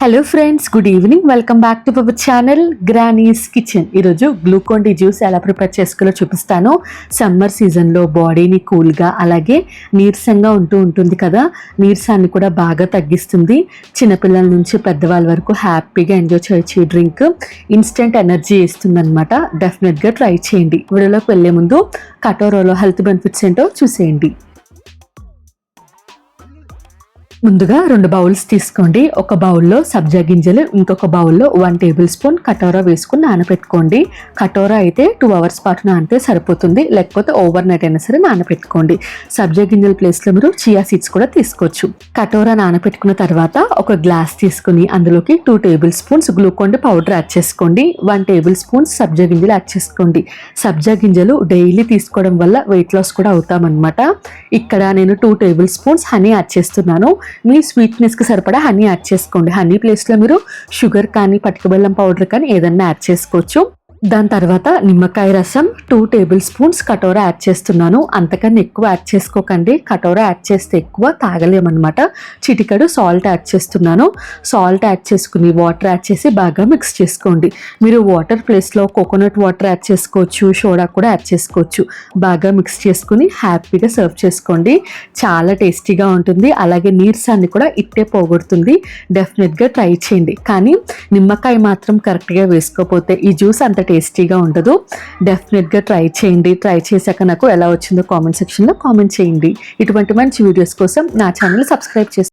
Hello friends, good evening. Welcome back to our channel granny's kitchen. ఈరోజు Glucon D juice ఎలా prepare చేసుకోవాలో చూపిస్తాను. Summer సీజన్లో బాడీని కూల్గా అలాగే నీరసంగా ఉంటుంది కదా, నీరసాన్ని కూడా బాగా తగ్గిస్తుంది. చిన్నపిల్లల నుంచి పెద్దవాళ్ళ వరకు హ్యాపీగా ఎంజాయ్ చేయొచ్చు. ఈ డ్రింక్ ఇన్స్టెంట్ ఎనర్జీ ఇస్తుంది అనమాట. డెఫినెట్గా ట్రై చేయండి. వీడియోలోకి వెళ్ళే ముందు కటోరాలో హెల్త్ బెనిఫిట్స్ ఏంటో చూసేయండి. ముందుగా 2 బౌల్స్ తీసుకోండి. ఒక బౌల్లో సబ్జా గింజలు, ఇంకొక బౌల్లో 1 టేబుల్ స్పూన్ కటోరా వేసుకుని నానబెట్టుకోండి. కటోరా అయితే 2 అవర్స్ పాటు నానితే సరిపోతుంది, లేకపోతే ఓవర్ నైట్ అయినా సరే నానబెట్టుకోండి. సబ్జా గింజల ప్లేస్లో మీరు చియా సీడ్స్ కూడా తీసుకోవచ్చు. కటోరా నానబెట్టుకున్న తర్వాత ఒక గ్లాస్ తీసుకుని అందులోకి 2 tablespoons Glucon D powder add చేసుకోండి. 1 టేబుల్ స్పూన్ సబ్జా గింజలు యాడ్ చేసుకోండి. సబ్జా గింజలు డైలీ తీసుకోవడం వల్ల వెయిట్ లాస్ కూడా అవుతామన్నమాట. ఇక్కడ నేను 2 టేబుల్ స్పూన్స్ హనీ యాడ్ చేస్తున్నాను. మీ స్వీట్నెస్కి సరిపడా హనీ యాడ్ చేసుకోండి. హనీ ప్లేస్లో మీరు షుగర్ కానీ పటిక బెల్లం పౌడర్ కానీ ఏదన్నా యాడ్ చేసుకోవచ్చు. దాని తర్వాత నిమ్మకాయ రసం 2 టేబుల్ స్పూన్స్ కటోరా యాడ్ చేస్తున్నాను. అంతకన్నా ఎక్కువ యాడ్ చేసుకోకండి. కటోరా యాడ్ చేస్తే ఎక్కువ తాగలేమన్నమాట. చిటికెడు సాల్ట్ యాడ్ చేస్తున్నాను. సాల్ట్ యాడ్ చేసుకుని వాటర్ యాడ్ చేసి బాగా మిక్స్ చేసుకోండి. మీరు వాటర్ ప్లేస్లో కోకోనట్ వాటర్ యాడ్ చేసుకోవచ్చు, సోడా కూడా యాడ్ చేసుకోవచ్చు. బాగా మిక్స్ చేసుకుని హ్యాపీగా సర్వ్ చేసుకోండి. చాలా టేస్టీగా ఉంటుంది. అలాగే నీరసాన్ని కూడా ఇట్టే పోగొడుతుంది. డెఫినెట్గా ట్రై చేయండి. కానీ నిమ్మకాయ మాత్రం కరెక్ట్గా వేసుకోకపోతే ఈ జ్యూస్ అంత టేస్టీగా ఉండదు. డెఫినెట్గా ట్రై చేయండి. ట్రై చేశాక నాకు ఎలా వచ్చిందో కామెంట్ సెక్షన్లో కామెంట్ చేయండి. ఇటువంటి మంచి వీడియోస్ కోసం నా ఛానల్ సబ్స్క్రైబ్ చేసుకోండి.